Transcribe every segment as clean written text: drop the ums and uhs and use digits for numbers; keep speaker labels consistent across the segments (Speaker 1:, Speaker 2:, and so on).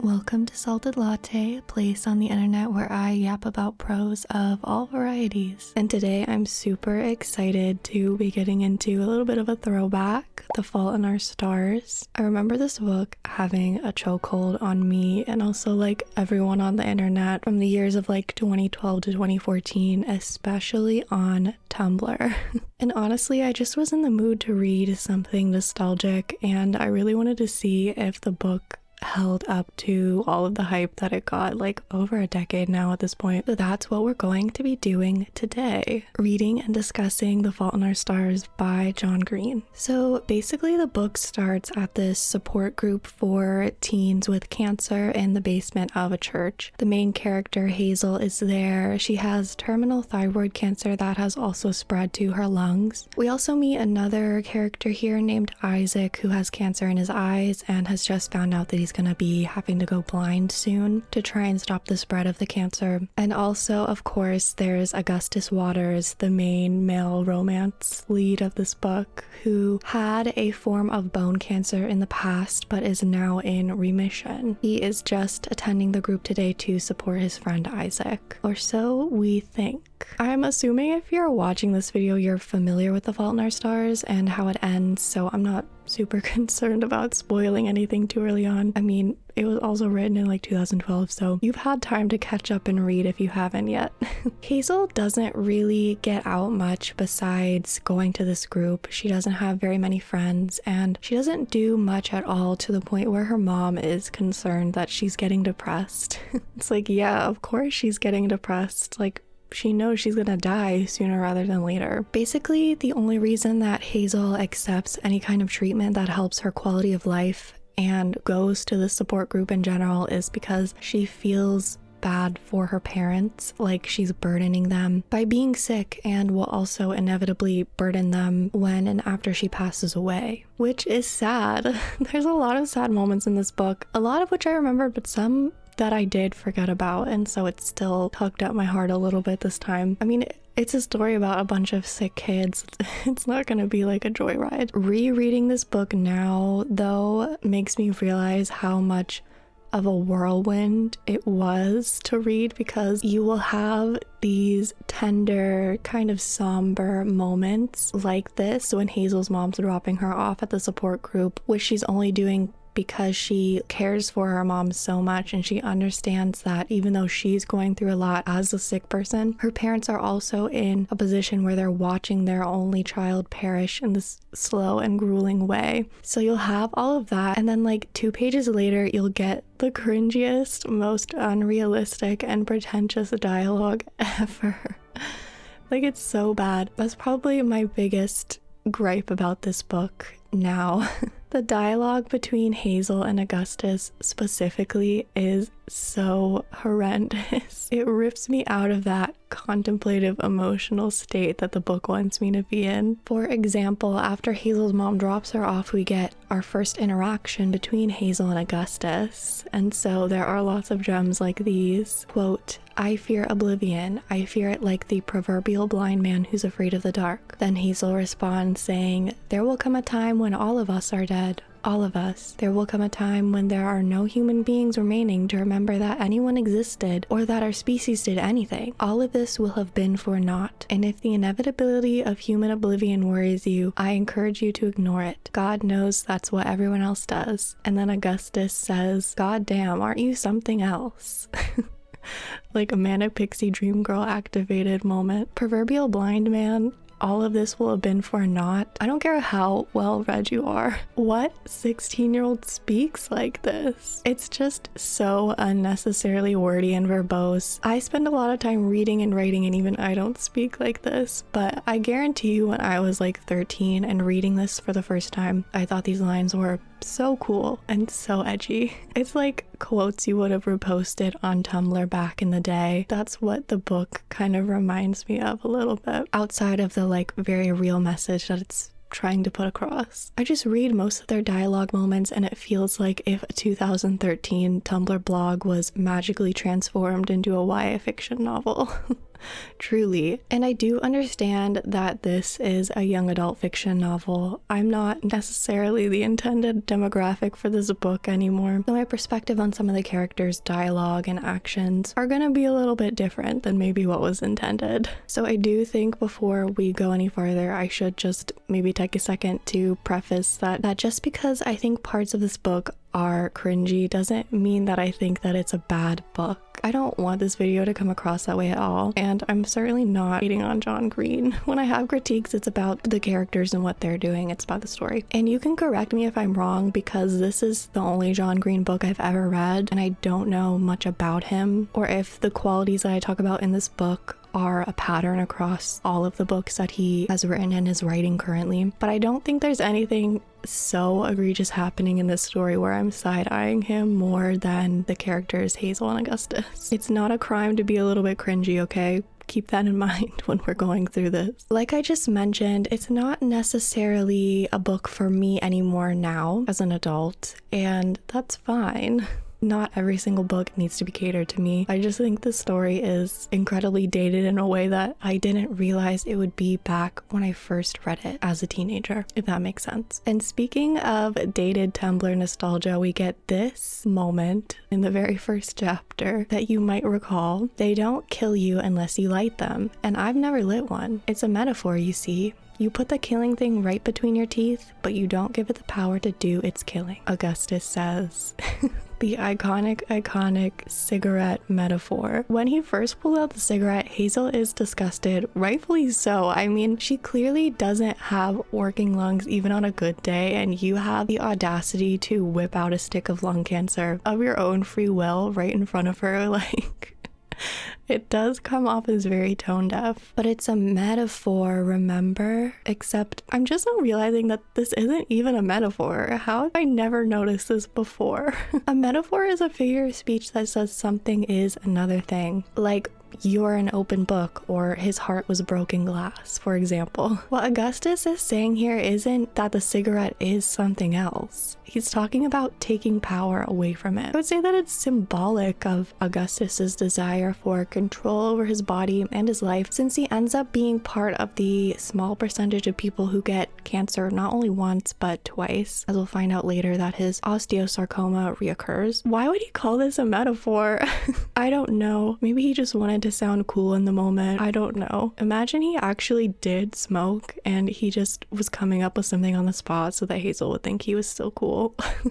Speaker 1: Welcome to Salted Latte, a place on the internet where I yap about prose of all varieties. And today I'm super excited to be getting into a little bit of a throwback, The Fault in Our Stars. I remember this book having a chokehold on me and also like everyone on the internet from the years of like 2012 to 2014, especially on Tumblr. And honestly, I just was in the mood to read something nostalgic and I really wanted to see if the book held up to all of the hype that it got, like over a decade now at this point. So that's what we're going to be doing today, reading and discussing The Fault in Our Stars by John Green. So basically the book starts at this support group for teens with cancer in the basement of a church. The main character, Hazel, is there. She has terminal thyroid cancer that has also spread to her lungs. We also meet another character here named Isaac, who has cancer in his eyes and has just found out that he's gonna be having to go blind soon to try and stop the spread of the cancer. And also, of course, there's Augustus Waters, the main male romance lead of this book, who had a form of bone cancer in the past but is now in remission. He is just attending the group today to support his friend Isaac, or so we think. I'm assuming if you're watching this video you're familiar with The Fault in Our Stars and how it ends, so I'm not super concerned about spoiling anything too early on. I mean, it was also written in like 2012, so you've had time to catch up and read if you haven't yet. Hazel doesn't really get out much besides going to this group. She doesn't have very many friends and she doesn't do much at all, to the point where her mom is concerned that she's getting depressed. It's like, yeah, of course she's getting depressed. Like, she knows she's gonna die sooner rather than later. Basically, the only reason that Hazel accepts any kind of treatment that helps her quality of life and goes to the support group in general is because she feels bad for her parents, like she's burdening them by being sick, and will also inevitably burden them when and after she passes away, which is sad. There's a lot of sad moments in this book, a lot of which I remembered, but some that I did forget about, and so it's still tugged at my heart a little bit this time. I mean, it's a story about a bunch of sick kids. It's not gonna be like a joyride. Rereading this book now, though, makes me realize how much of a whirlwind it was to read, because you will have these tender, kind of somber moments like this when Hazel's mom's dropping her off at the support group, which she's only doing because she cares for her mom so much, and she understands that even though she's going through a lot as a sick person, her parents are also in a position where they're watching their only child perish in this slow and grueling way. So you'll have all of that, and then like 2 pages later you'll get the cringiest, most unrealistic and pretentious dialogue ever. Like, it's so bad. That's probably my biggest gripe about this book now. The dialogue between Hazel and Augustus specifically is so horrendous. It rips me out of that contemplative emotional state that the book wants me to be in. For example, after Hazel's mom drops her off, we get our first interaction between Hazel and Augustus. And so there are lots of gems like these. Quote, "I fear oblivion. I fear it like the proverbial blind man who's afraid of the dark." Then Hazel responds saying, "There will come a time when all of us are dead. All of us. There will come a time when there are no human beings remaining to remember that anyone existed or that our species did anything. All of this will have been for naught. And if the inevitability of human oblivion worries you, I encourage you to ignore it. God knows that's what everyone else does." And then Augustus says, "God damn, aren't you something else?" Like a manic pixie dream girl activated moment. Proverbial blind man. All of this will have been for naught. I don't care how well read you are. What 16-year-old speaks like this? It's just so unnecessarily wordy and verbose. I spend a lot of time reading and writing, and even I don't speak like this, but I guarantee you when I was like 13 and reading this for the first time, I thought these lines were so cool and so edgy. It's like quotes you would have reposted on Tumblr back in the day. That's what the book kind of reminds me of a little bit, outside of the like very real message that it's trying to put across. I just read most of their dialogue moments and it feels like if a 2013 Tumblr blog was magically transformed into a YA fiction novel. Truly. And I do understand that this is a young adult fiction novel. I'm not necessarily the intended demographic for this book anymore. So my perspective on some of the characters' dialogue and actions are gonna be a little bit different than maybe what was intended. So I do think before we go any farther, I should just maybe take a second to preface that just because I think parts of this book are cringy doesn't mean that I think that it's a bad book. I don't want this video to come across that way at all, and I'm certainly not hating on John Green. When I have critiques, it's about the characters and what they're doing. It's about the story. And you can correct me if I'm wrong, because this is the only John Green book I've ever read, and I don't know much about him, or if the qualities that I talk about in this book are a pattern across all of the books that he has written and is writing currently. But I don't think there's anything so egregious happening in this story where I'm side-eyeing him more than the characters Hazel and Augustus. It's not a crime to be a little bit cringy, okay? Keep that in mind when we're going through this. Like I just mentioned, it's not necessarily a book for me anymore now as an adult, and that's fine. Not every single book needs to be catered to me. I just think the story is incredibly dated in a way that I didn't realize it would be back when I first read it as a teenager, if that makes sense. And speaking of dated Tumblr nostalgia, we get this moment in the very first chapter that you might recall. They don't kill you unless you light them, and I've never lit one. It's a metaphor, you see. You put the killing thing right between your teeth, but you don't give it the power to do its killing, Augustus says. The iconic cigarette metaphor. When he first pulled out the cigarette, Hazel is disgusted, rightfully so. I mean, she clearly doesn't have working lungs even on a good day, and you have the audacity to whip out a stick of lung cancer of your own free will right in front of her. Like, it does come off as very tone deaf, but it's a metaphor, remember? Except I'm just now realizing that this isn't even a metaphor. How have I never noticed this before? A metaphor is a figure of speech that says something is another thing. Like, you're an open book, or his heart was broken glass, for example. What Augustus is saying here isn't that the cigarette is something else. He's talking about taking power away from it. I would say that it's symbolic of Augustus's desire for control over his body and his life, since he ends up being part of the small percentage of people who get cancer not only once but twice, as we'll find out later that his osteosarcoma reoccurs. Why would he call this a metaphor? I don't know. Maybe he just wanted to sound cool in the moment. I don't know. Imagine he actually did smoke and he just was coming up with something on the spot so that Hazel would think he was still cool.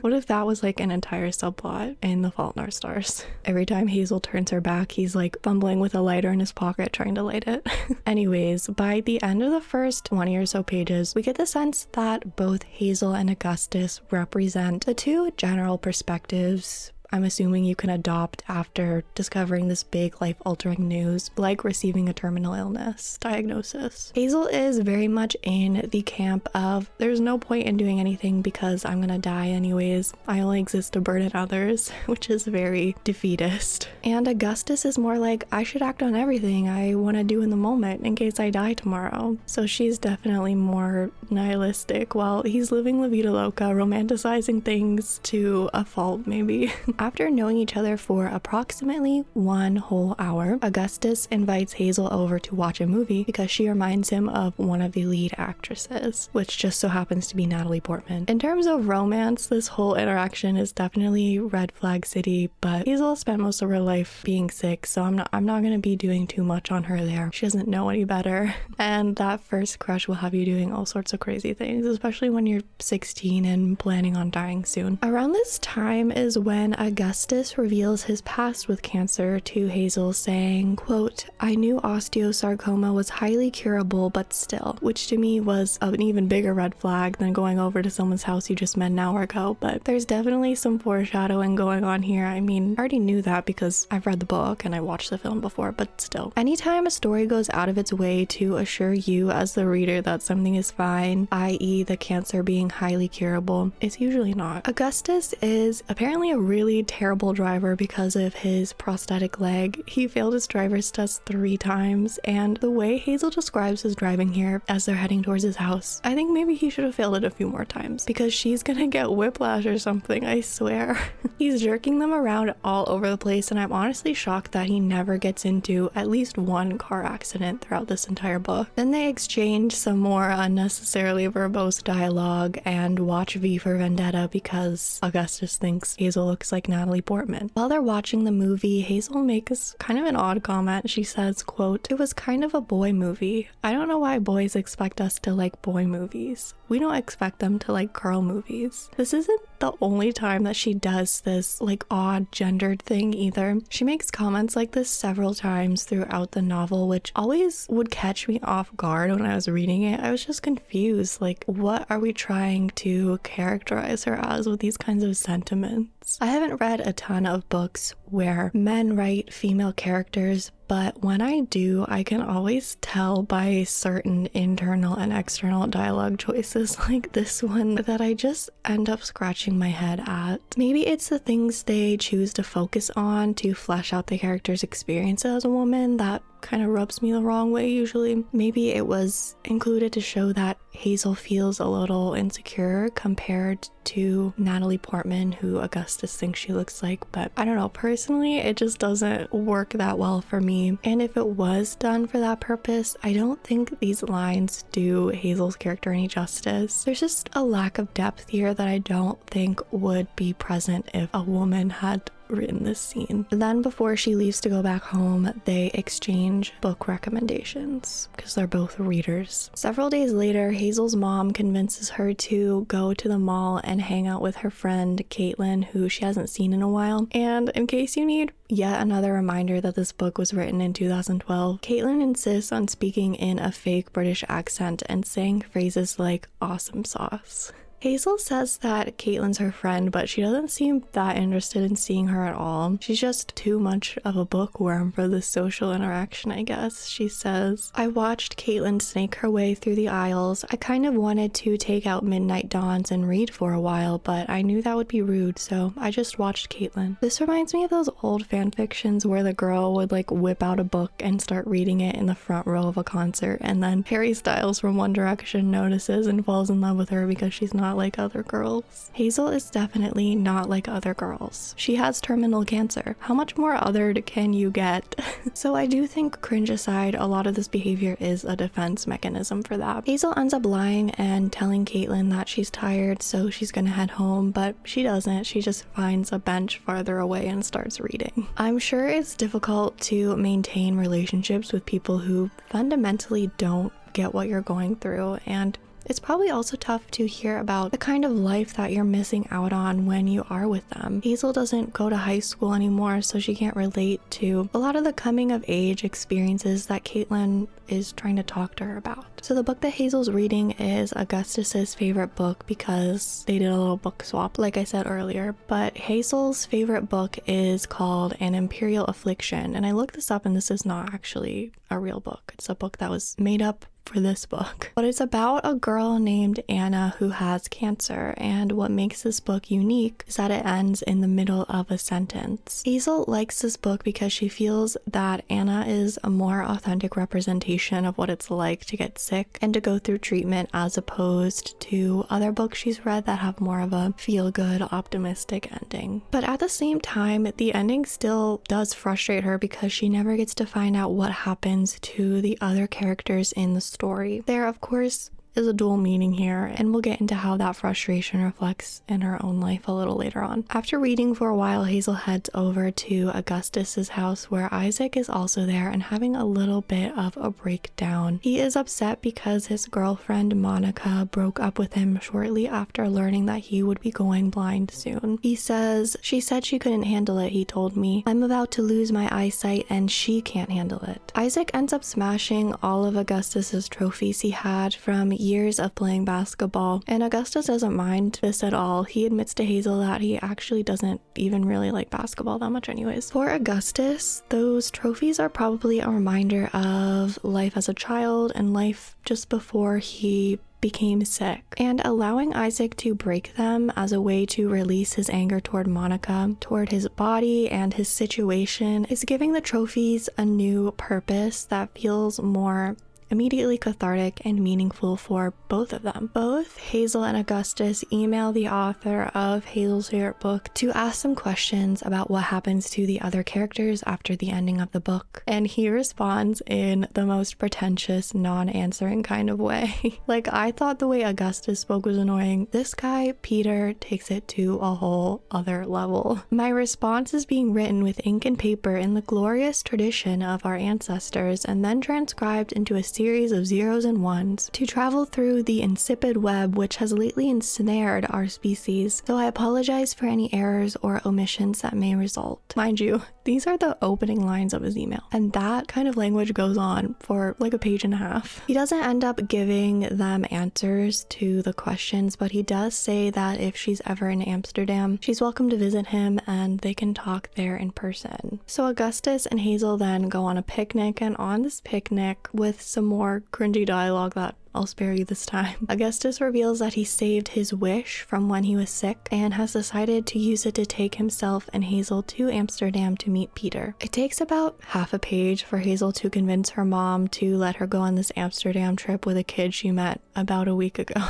Speaker 1: What if that was like an entire subplot in The Fault in Our Stars? Every time Hazel turns her back, he's like fumbling with a lighter in his pocket trying to light it. Anyways, by the end of the first 20 or so pages, we get the sense that both Hazel and Augustus represent the two general perspectives I'm assuming you can adopt after discovering this big life-altering news, like receiving a terminal illness diagnosis. Hazel is very much in the camp of, there's no point in doing anything because I'm gonna die anyways. I only exist to burden others, which is very defeatist. And Augustus is more like, I should act on everything I want to do in the moment in case I die tomorrow. So she's definitely more nihilistic, while he's living La Vida Loca, romanticizing things to a fault maybe. After knowing each other for approximately 1 whole hour, Augustus invites Hazel over to watch a movie because she reminds him of one of the lead actresses, which just so happens to be Natalie Portman. In terms of romance, this whole interaction is definitely red flag city, but Hazel spent most of her life being sick, so I'm not going to be doing too much on her there. She doesn't know any better. And that first crush will have you doing all sorts of crazy things, especially when you're 16 and planning on dying soon. Around this time is when Augustus reveals his past with cancer to Hazel, saying, quote, I knew osteosarcoma was highly curable, but still, which to me was an even bigger red flag than going over to someone's house you just met an hour ago. But there's definitely some foreshadowing going on here. I mean, I already knew that because I've read the book and I watched the film before, but still. Anytime a story goes out of its way to assure you as the reader that something is fine, i.e. the cancer being highly curable, it's usually not. Augustus is apparently a really a terrible driver because of his prosthetic leg. He failed his driver's test 3 times, and the way Hazel describes his driving here as they're heading towards his house, I think maybe he should have failed it a few more times because she's gonna get whiplash or something, I swear. He's jerking them around all over the place, and I'm honestly shocked that he never gets into at least one car accident throughout this entire book. Then they exchange some more unnecessarily verbose dialogue and watch V for Vendetta because Augustus thinks Hazel looks like Natalie Portman. While they're watching the movie, Hazel makes kind of an odd comment. She says, quote, "It was kind of a boy movie. I don't know why boys expect us to like boy movies. We don't expect them to like girl movies." This isn't the only time that she does this like odd gendered thing either. She makes comments like this several times throughout the novel, which always would catch me off guard when I was reading it. I was just confused, like, what are we trying to characterize her as with these kinds of sentiments? I haven't read a ton of books where men write female characters, but when I do, I can always tell by certain internal and external dialogue choices like this one that I just end up scratching my head at. Maybe it's the things they choose to focus on to flesh out the character's experience as a woman that kind of rubs me the wrong way usually. Maybe it was included to show that Hazel feels a little insecure compared to Natalie Portman, who Augustus thinks she looks like, but I don't know, personally it just doesn't work that well for me. And if it was done for that purpose, I don't think these lines do Hazel's character any justice. There's just a lack of depth here that I don't think would be present if a woman had written this scene. Then before she leaves to go back home, they exchange book recommendations because they're both readers. Several days later, Hazel's mom convinces her to go to the mall and hang out with her friend Caitlin, who she hasn't seen in a while. And in case you need yet another reminder that this book was written in 2012, Caitlin insists on speaking in a fake British accent and saying phrases like awesome sauce. Hazel says that Caitlin's her friend, but she doesn't seem that interested in seeing her at all. She's just too much of a bookworm for this social interaction, I guess. She says, "I watched Caitlin snake her way through the aisles. I kind of wanted to take out Midnight Dawns and read for a while, but I knew that would be rude, so I just watched Caitlin." This reminds me of those old fan fictions where the girl would like whip out a book and start reading it in the front row of a concert, and then Harry Styles from One Direction notices and falls in love with her because she's not like other girls. Hazel is definitely not like other girls. She has terminal cancer. How much more othered can you get? So I do think, cringe aside, a lot of this behavior is a defense mechanism for that. Hazel ends up lying and telling Caitlin that she's tired, so she's gonna head home, but she doesn't. She just finds a bench farther away and starts reading. I'm sure it's difficult to maintain relationships with people who fundamentally don't get what you're going through, and it's probably also tough to hear about the kind of life that you're missing out on when you are with them. Hazel doesn't go to high school anymore, so she can't relate to a lot of the coming of age experiences that Caitlin is trying to talk to her about. So the book that Hazel's reading is Augustus's favorite book because they did a little book swap, like I said earlier, but Hazel's favorite book is called An Imperial Affliction, and I looked this up and this is not actually a real book. It's a book that was made up for this book. But it's about a girl named Anna who has cancer, and what makes this book unique is that it ends in the middle of a sentence. Hazel likes this book because she feels that Anna is a more authentic representation of what it's like to get sick and to go through treatment, as opposed to other books she's read that have more of a feel-good, optimistic ending. But at the same time, the ending still does frustrate her because she never gets to find out what happens to the other characters in the story. There, of course, is a dual meaning here, and we'll get into how that frustration reflects in her own life a little later on. After reading for a while, Hazel heads over to Augustus's house, where Isaac is also there and having a little bit of a breakdown. He is upset because his girlfriend Monica broke up with him shortly after learning that he would be going blind soon. He says, "She said she couldn't handle it, he told me. I'm about to lose my eyesight and she can't handle it." Isaac ends up smashing all of Augustus's trophies he had from years of playing basketball, and Augustus doesn't mind this at all. He admits to Hazel that he actually doesn't even really like basketball that much anyways. For Augustus, those trophies are probably a reminder of life as a child and life just before he became sick, and allowing Isaac to break them as a way to release his anger toward Monica, toward his body and his situation, is giving the trophies a new purpose that feels more immediately cathartic and meaningful for both of them. Both Hazel and Augustus email the author of Hazel's favorite book to ask some questions about what happens to the other characters after the ending of the book, and he responds in the most pretentious, non-answering kind of way. Like, I thought the way Augustus spoke was annoying. This guy, Peter, takes it to a whole other level. My response is being written with ink and paper in the glorious tradition of our ancestors, and then transcribed into a series of zeros and ones to travel through the insipid web which has lately ensnared our species, so I apologize for any errors or omissions that may result. Mind you, these are the opening lines of his email, and that kind of language goes on for like a page and a half. He doesn't end up giving them answers to the questions, but he does say that if she's ever in Amsterdam, she's welcome to visit him and they can talk there in person. So Augustus and Hazel then go on a picnic, and on this picnic, with some more cringy dialogue that I'll spare you this time, Augustus reveals that he saved his wish from when he was sick and has decided to use it to take himself and Hazel to Amsterdam to meet Peter. It takes about half a page for Hazel to convince her mom to let her go on this Amsterdam trip with a kid she met about a week ago.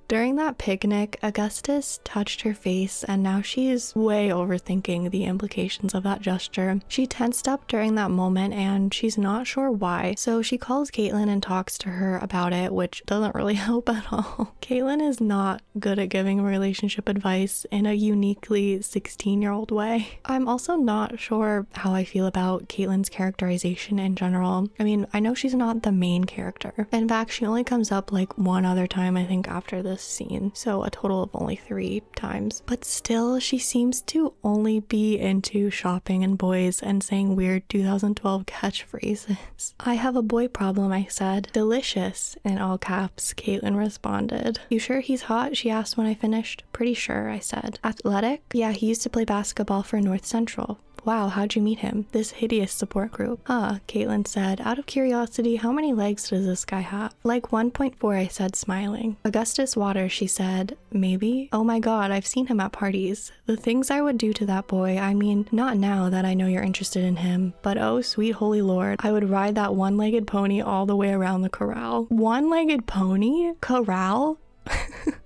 Speaker 1: During that picnic, Augustus touched her face, and now she's way overthinking the implications of that gesture. She tensed up during that moment and she's not sure why, so she calls Caitlin and talks to her about it, which doesn't really help at all. Caitlin is not good at giving relationship advice in a uniquely 16-year-old way. I'm also not sure how I feel about Caitlin's characterization in general. I mean, I know she's not the main character. In fact, she only comes up like one other time, I think, after this scene, so a total of only 3 times. But still, she seems to only be into shopping and boys and saying weird 2012 catchphrases. I have a boy problem, I said. Delicious, in all caps, Caitlin responded. You sure he's hot? She asked when I finished. Pretty sure, I said. Athletic? Yeah, he used to play basketball for North Central. Wow, how'd you meet him? This hideous support group. Caitlin said. Out of curiosity, how many legs does this guy have? Like 1.4, I said, smiling. Augustus Waters, she said. Maybe? Oh my god, I've seen him at parties. The things I would do to that boy, I mean, not now that I know you're interested in him, but oh sweet holy lord, I would ride that one-legged pony all the way around the corral. One-legged pony? Corral?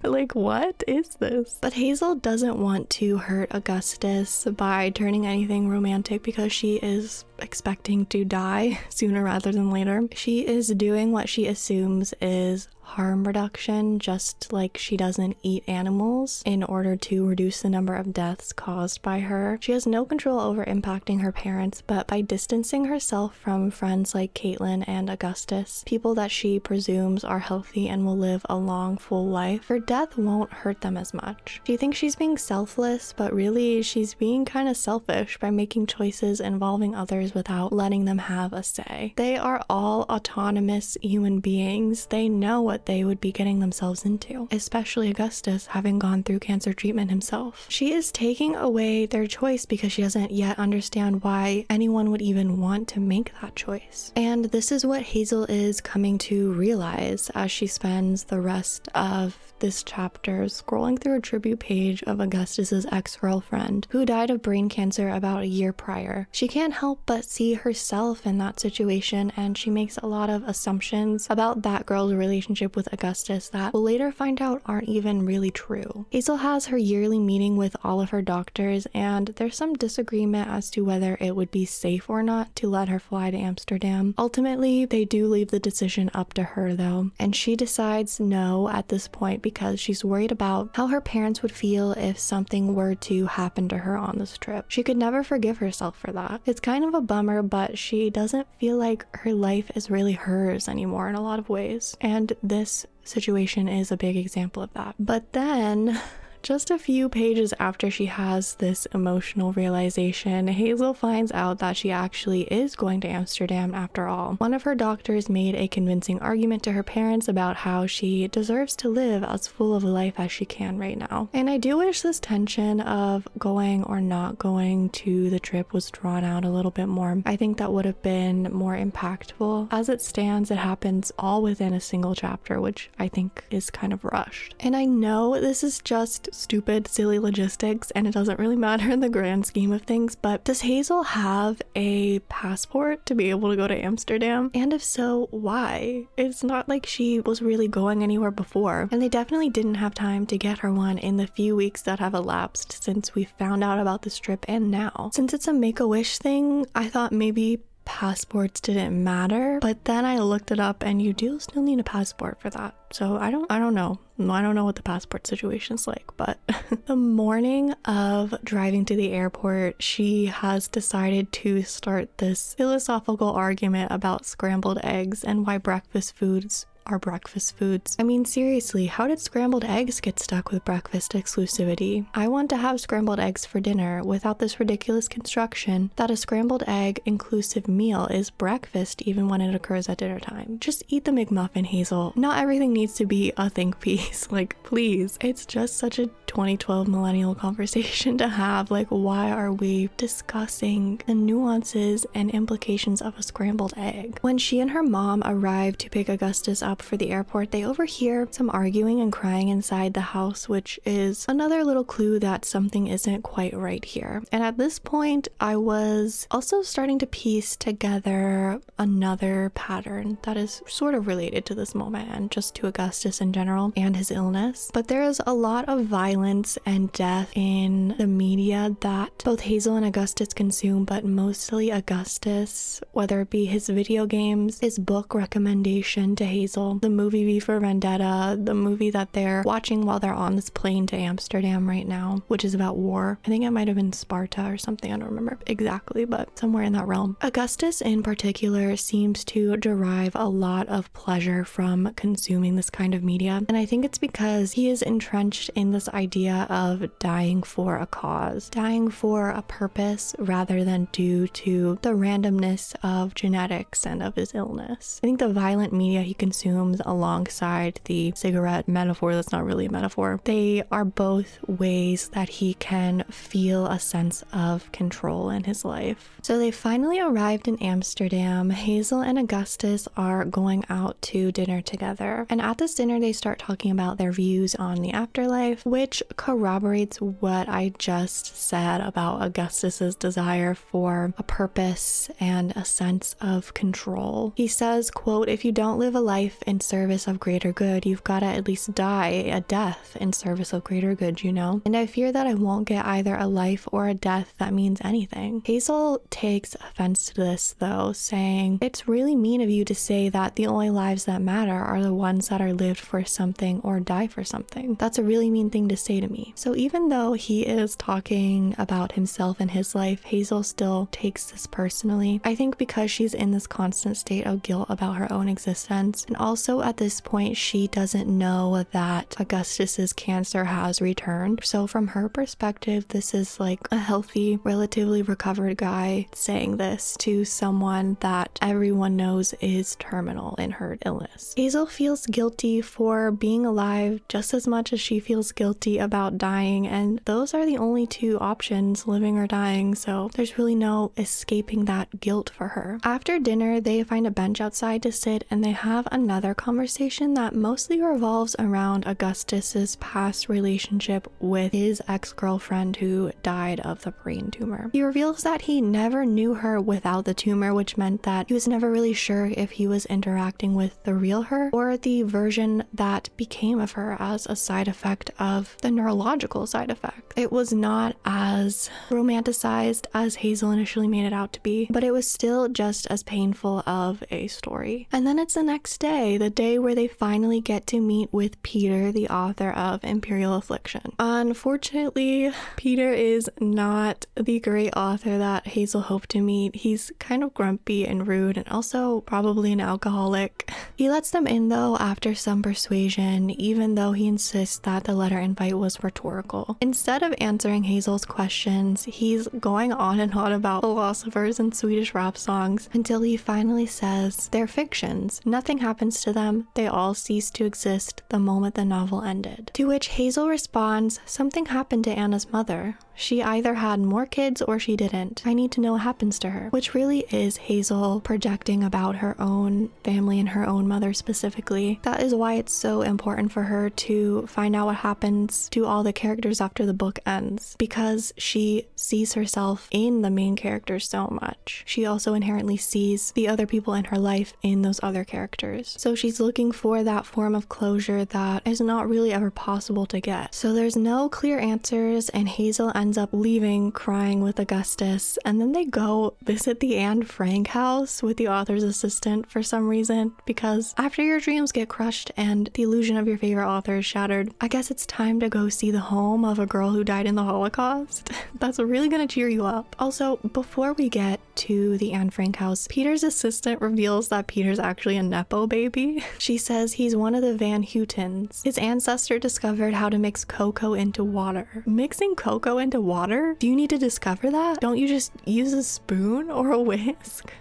Speaker 1: Like, what is this? But Hazel doesn't want to hurt Augustus by turning anything romantic because she is expecting to die sooner rather than later. She is doing what she assumes is harm reduction, just like she doesn't eat animals, in order to reduce the number of deaths caused by her. She has no control over impacting her parents, but by distancing herself from friends like Caitlin and Augustus, people that she presumes are healthy and will live a long, full life, her death won't hurt them as much. She thinks she's being selfless, but really she's being kind of selfish by making choices involving others without letting them have a say. They are all autonomous human beings. They know what they would be getting themselves into, especially Augustus, having gone through cancer treatment himself. She is taking away their choice because she doesn't yet understand why anyone would even want to make that choice. And this is what Hazel is coming to realize as she spends the rest of this chapter scrolling through a tribute page of Augustus's ex-girlfriend who died of brain cancer about a year prior. She can't help but see herself in that situation, and she makes a lot of assumptions about that girl's relationship with Augustus that we'll later find out aren't even really true. Hazel has her yearly meeting with all of her doctors, and there's some disagreement as to whether it would be safe or not to let her fly to Amsterdam. Ultimately, they do leave the decision up to her though, and she decides no at this point because she's worried about how her parents would feel if something were to happen to her on this trip. She could never forgive herself for that. It's kind of a bummer, but she doesn't feel like her life is really hers anymore in a lot of ways, and this situation is a big example of that. But then Just a few pages after she has this emotional realization, Hazel finds out that she actually is going to Amsterdam after all. One of her doctors made a convincing argument to her parents about how she deserves to live as full of a life as she can right now. And I do wish this tension of going or not going to the trip was drawn out a little bit more. I think that would have been more impactful. As it stands, it happens all within a single chapter, which I think is kind of rushed. And I know this is just stupid, silly logistics, and it doesn't really matter in the grand scheme of things, but does Hazel have a passport to be able to go to Amsterdam? And if so, why? It's not like she was really going anywhere before, and they definitely didn't have time to get her one in the few weeks that have elapsed since we found out about this trip and now. Since it's a Make-A-Wish thing, I thought maybe passports didn't matter, but then I looked it up and you do still need a passport for that. So I don't know. I don't know what the passport situation is like, but the morning of driving to the airport, she has decided to start this philosophical argument about scrambled eggs and why breakfast foods are breakfast foods. I mean, seriously, how did scrambled eggs get stuck with breakfast exclusivity? I want to have scrambled eggs for dinner without this ridiculous construction that a scrambled egg inclusive meal is breakfast even when it occurs at dinner time. Just eat the McMuffin, Hazel. Not everything needs to be a think piece. Like, please. It's just such a 2012 millennial conversation to have. Like, why are we discussing the nuances and implications of a scrambled egg? When she and her mom arrive to pick Augustus up for the airport, they overhear some arguing and crying inside the house, which is another little clue that something isn't quite right here. And at this point, I was also starting to piece together another pattern that is sort of related to this moment and just to Augustus in general and his illness. But there is a lot of violence and death in the media that both Hazel and Augustus consume, but mostly Augustus, whether it be his video games, his book recommendation to Hazel, the movie V for Vendetta, the movie that they're watching while they're on this plane to Amsterdam right now, which is about war. I think it might have been Sparta or something, I don't remember exactly, but somewhere in that realm. Augustus in particular seems to derive a lot of pleasure from consuming this kind of media, and I think it's because he is entrenched in this idea of dying for a cause, dying for a purpose rather than due to the randomness of genetics and of his illness. I think the violent media he consumes alongside the cigarette metaphor, that's not really a metaphor, they are both ways that he can feel a sense of control in his life. So they finally arrived in Amsterdam. Hazel and Augustus are going out to dinner together, and at this dinner they start talking about their views on the afterlife, which corroborates what I just said about Augustus's desire for a purpose and a sense of control. He says, quote, "If you don't live a life in service of greater good, you've got to at least die a death in service of greater good, you know? And I fear that I won't get either a life or a death that means anything." Hazel takes offense to this though, saying, "It's really mean of you to say that the only lives that matter are the ones that are lived for something or die for something. That's a really mean thing to say to me." So even though he is talking about himself and his life, Hazel still takes this personally. I think because she's in this constant state of guilt about her own existence, and also at this point she doesn't know that Augustus's cancer has returned. So from her perspective, this is like a healthy, relatively recovered guy saying this to someone that everyone knows is terminal in her illness. Hazel feels guilty for being alive just as much as she feels guilty about dying, and those are the only two options, living or dying, so there's really no escaping that guilt for her. After dinner, they find a bench outside to sit and they have another conversation that mostly revolves around Augustus's past relationship with his ex-girlfriend who died of the brain tumor. He reveals that he never knew her without the tumor, which meant that he was never really sure if he was interacting with the real her or the version that became of her as a side effect of the neurological side effect. It was not as romanticized as Hazel initially made it out to be, but it was still just as painful of a story. And then it's the next day day, the day where they finally get to meet with Peter, the author of Imperial Affliction. Unfortunately, Peter is not the great author that Hazel hoped to meet. He's kind of grumpy and rude and also probably an alcoholic. He lets them in though after some persuasion, even though he insists that the letter invite was rhetorical. Instead of answering Hazel's questions, he's going on and on about philosophers and Swedish rap songs until he finally says they're fictions. Nothing happens to them. They all cease to exist the moment the novel ended. To which Hazel responds, something happened to Anna's mother. She either had more kids or she didn't. I need to know what happens to her. Which really is Hazel projecting about her own family and her own mother specifically. That is why it's so important for her to find out what happens to all the characters after the book ends, because she sees herself in the main characters so much. She also inherently sees the other people in her life in those other characters. So she's looking for that form of closure that is not really ever possible to get. So there's no clear answers, and Hazel ends up leaving crying with Augustus, and then they go visit the Anne Frank house with the author's assistant for some reason, because after your dreams get crushed and the illusion of your favorite author is shattered, I guess it's time to go see the home of a girl who died in the Holocaust. That's really gonna cheer you up. Also, before we get to the Anne Frank house, Peter's assistant reveals that Peter's actually a Nepo baby. She says he's one of the Van Houtens. His ancestor discovered how to mix cocoa into water. Mixing cocoa into water? Do you need to discover that? Don't you just use a spoon or a whisk?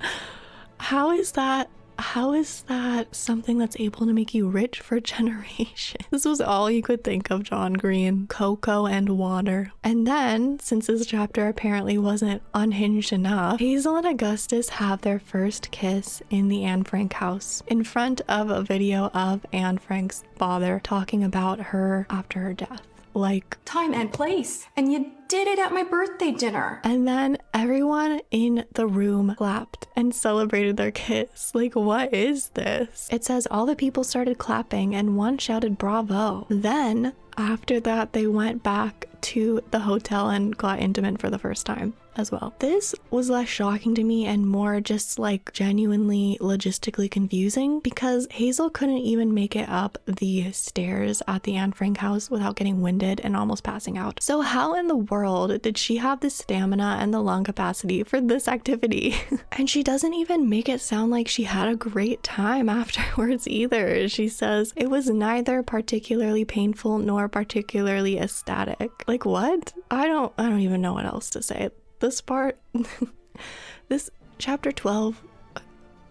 Speaker 1: How is that something that's able to make you rich for generations? This was all you could think of, John Green. Cocoa and water. And then, since this chapter apparently wasn't unhinged enough, Hazel and Augustus have their first kiss in the Anne Frank house, in front of a video of Anne Frank's father talking about her after her death. Like,
Speaker 2: time and place, and you did it at my birthday dinner.
Speaker 1: And then everyone in the room clapped and celebrated their kiss. Like, what is this? It says all the people started clapping and one shouted bravo. Then after that, they went back to the hotel and got intimate for the first time as well. This was less shocking to me and more just like genuinely logistically confusing, because Hazel couldn't even make it up the stairs at the Anne Frank house without getting winded and almost passing out. So how in the world did she have the stamina and the lung capacity for this activity? And she doesn't even make it sound like she had a great time afterwards either. She says it was neither particularly painful nor particularly ecstatic. Like, what? I don't even know what else to say. This part, this chapter 12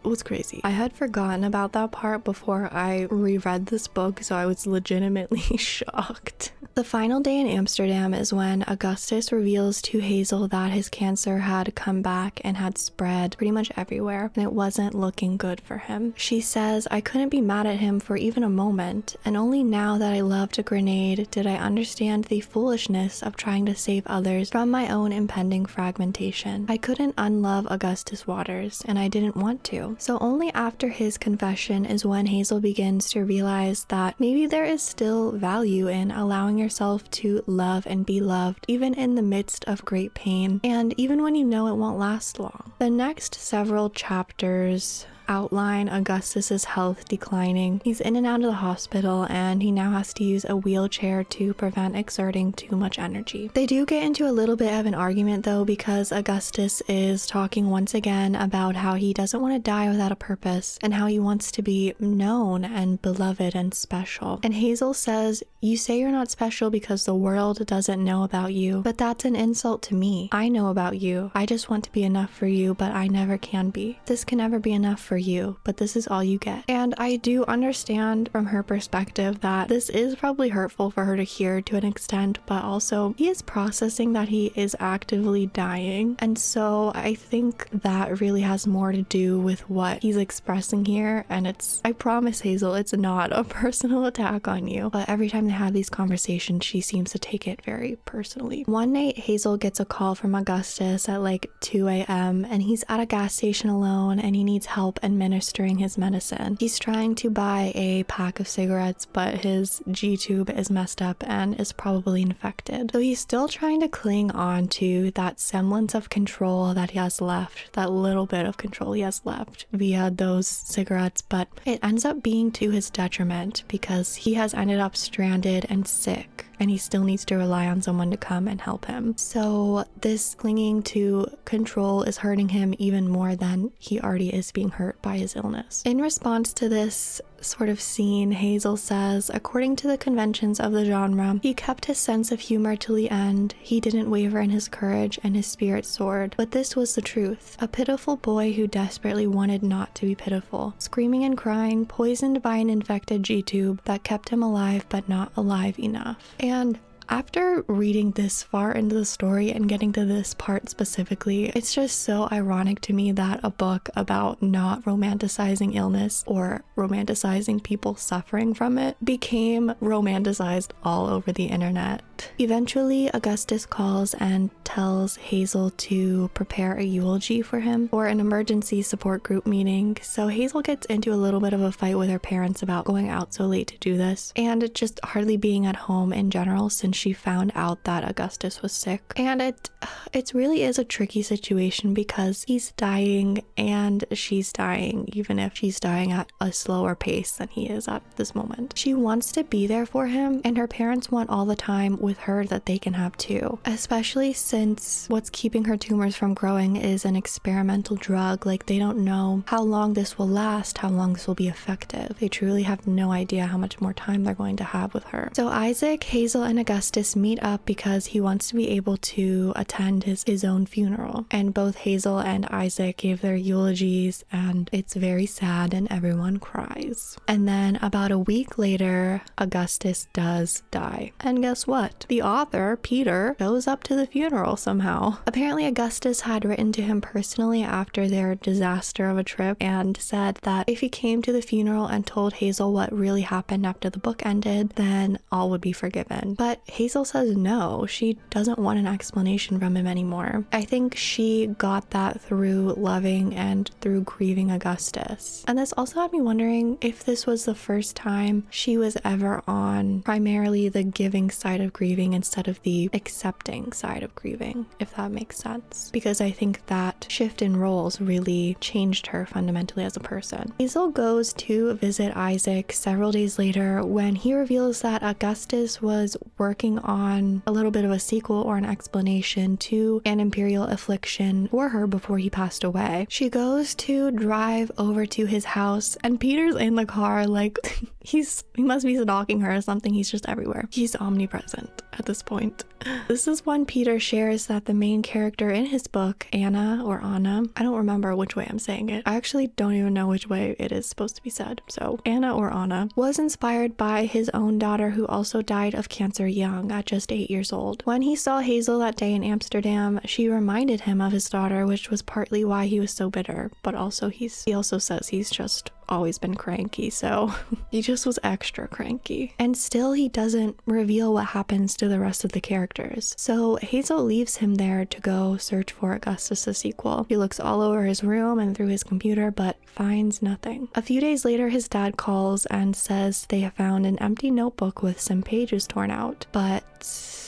Speaker 1: was crazy. I had forgotten about that part before I reread this book, so I was legitimately shocked. The final day in Amsterdam is when Augustus reveals to Hazel that his cancer had come back and had spread pretty much everywhere, and it wasn't looking good for him. She says, I couldn't be mad at him for even a moment, and only now that I loved a grenade did I understand the foolishness of trying to save others from my own impending fragmentation. I couldn't unlove Augustus Waters, and I didn't want to. So only after his confession is when Hazel begins to realize that maybe there is still value in allowing yourself to love and be loved, even in the midst of great pain, and even when you know it won't last long. The next several chapters outline Augustus's health declining. He's in and out of the hospital, and he now has to use a wheelchair to prevent exerting too much energy. They do get into a little bit of an argument though, because Augustus is talking once again about how he doesn't want to die without a purpose and how he wants to be known and beloved and special. And Hazel says, you say you're not special because the world doesn't know about you, but that's an insult to me. I know about you. I just want to be enough for you, but I never can be. This can never be enough for you, but this is all you get. And I do understand from her perspective that this is probably hurtful for her to hear to an extent, but also he is processing that he is actively dying. And so I think that really has more to do with what he's expressing here. And I promise Hazel, it's not a personal attack on you, but every time they have these conversations, she seems to take it very personally. One night, Hazel gets a call from Augustus at like 2 a.m. and he's at a gas station alone and he needs help administering his medicine. He's trying to buy a pack of cigarettes, but his G-tube is messed up and is probably infected. So he's still trying to cling on to that semblance of control that he has left, that little bit of control he has left via those cigarettes, but it ends up being to his detriment because he has ended up stranded and sick, and he still needs to rely on someone to come and help him. So this clinging to control is hurting him even more than he already is being hurt by his illness. In response to this sort of scene, Hazel says, according to the conventions of the genre, he kept his sense of humor till the end. He didn't waver in his courage and his spirit soared. But this was the truth. A pitiful boy who desperately wanted not to be pitiful. Screaming and crying, poisoned by an infected G-tube that kept him alive but not alive enough. And after reading this far into the story and getting to this part specifically, it's just so ironic to me that a book about not romanticizing illness or romanticizing people suffering from it became romanticized all over the internet. Eventually, Augustus calls and tells Hazel to prepare a eulogy for him or an emergency support group meeting. So Hazel gets into a little bit of a fight with her parents about going out so late to do this and just hardly being at home in general since she found out that Augustus was sick. And it really is a tricky situation because he's dying and she's dying, even if she's dying at a slower pace than he is at this moment. She wants to be there for him, and her parents want all the time with her that they can have too, especially since what's keeping her tumors from growing is an experimental drug. Like, they don't know how long this will last, how long this will be effective. They truly have no idea how much more time they're going to have with her. So Isaac, Hazel, and Augustus meet up because he wants to be able to attend his own funeral, and both Hazel and Isaac gave their eulogies, and it's very sad and everyone cries. And then about a week later, Augustus does die. And guess what? The author, Peter, shows up to the funeral somehow. Apparently Augustus had written to him personally after their disaster of a trip and said that if he came to the funeral and told Hazel what really happened after the book ended, then all would be forgiven. But Hazel says no, she doesn't want an explanation from him anymore. I think she got that through loving and through grieving Augustus. And this also had me wondering if this was the first time she was ever on primarily the giving side of grieving instead of the accepting side of grieving, if that makes sense. Because I think that shift in roles really changed her fundamentally as a person. Hazel goes to visit Isaac several days later when he reveals that Augustus was working on a little bit of a sequel or an explanation to an Imperial Affliction for her before he passed away. She goes to drive over to his house and Peter's in the car like he must be stalking her or something. He's just everywhere. He's omnipresent at this point. This is when Peter shares that the main character in his book, Anna or Anna, I don't remember which way I'm saying it. I actually don't even know which way it is supposed to be said. So Anna or Anna was inspired by his own daughter who also died of cancer young at just 8 years old. When he saw Hazel that day in Amsterdam, she reminded him of his daughter, which was partly why he was so bitter. But also he also says he's just always been cranky, so he just was extra cranky. And still he doesn't reveal what happens to the rest of the characters. So Hazel leaves him there to go search for Augustus' sequel. He looks all over his room and through his computer, but finds nothing. A few days later, his dad calls and says they have found an empty notebook with some pages torn out, but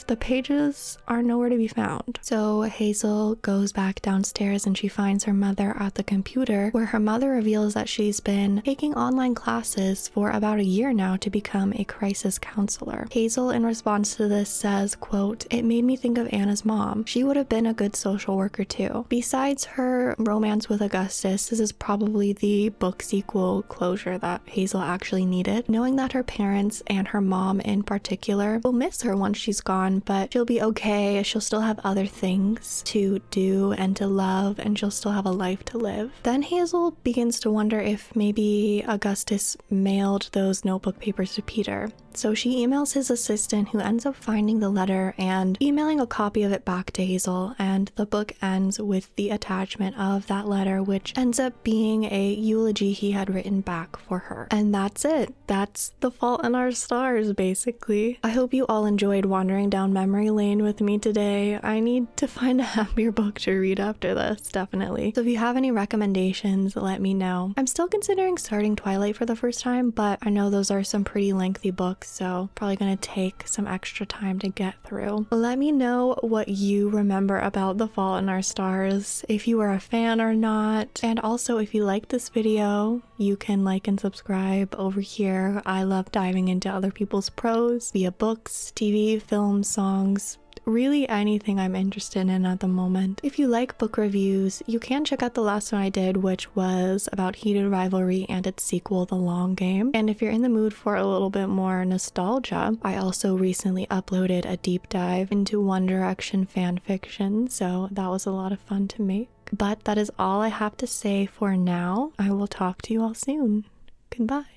Speaker 1: the pages are nowhere to be found. So Hazel goes back downstairs and she finds her mother at the computer, where her mother reveals that she's been taking online classes for about a year now to become a crisis counselor. Hazel, in response to this, says, quote, "It made me think of Anna's mom. She would have been a good social worker too." Besides her romance with Augustus, this is probably the book sequel closure that Hazel actually needed, knowing that her parents and her mom in particular will miss her once she's gone, but she'll be okay. She'll still have other things to do and to love, and she'll still have a life to live. Then Hazel begins to wonder if maybe maybe Augustus mailed those notebook papers to Peter. So she emails his assistant, who ends up finding the letter and emailing a copy of it back to Hazel, and the book ends with the attachment of that letter, which ends up being a eulogy he had written back for her. And that's it. That's The Fault in Our Stars, basically. I hope you all enjoyed wandering down memory lane with me today. I need to find a happier book to read after this, definitely. So if you have any recommendations, let me know. I'm still considering starting Twilight for the first time, but I know those are some pretty lengthy books, so probably gonna take some extra time to get through. Let me know what you remember about The Fault in Our Stars, if you were a fan or not, and also if you liked this video, you can like and subscribe over here. I love diving into other people's prose via books, TV, films, songs, really anything I'm interested in at the moment. If you like book reviews, you can check out the last one I did, which was about Heated Rivalry and its sequel, The Long Game. And if you're in the mood for a little bit more nostalgia, I also recently uploaded a deep dive into One Direction fan fiction, so that was a lot of fun to make. But that is all I have to say for now. I will talk to you all soon. Goodbye.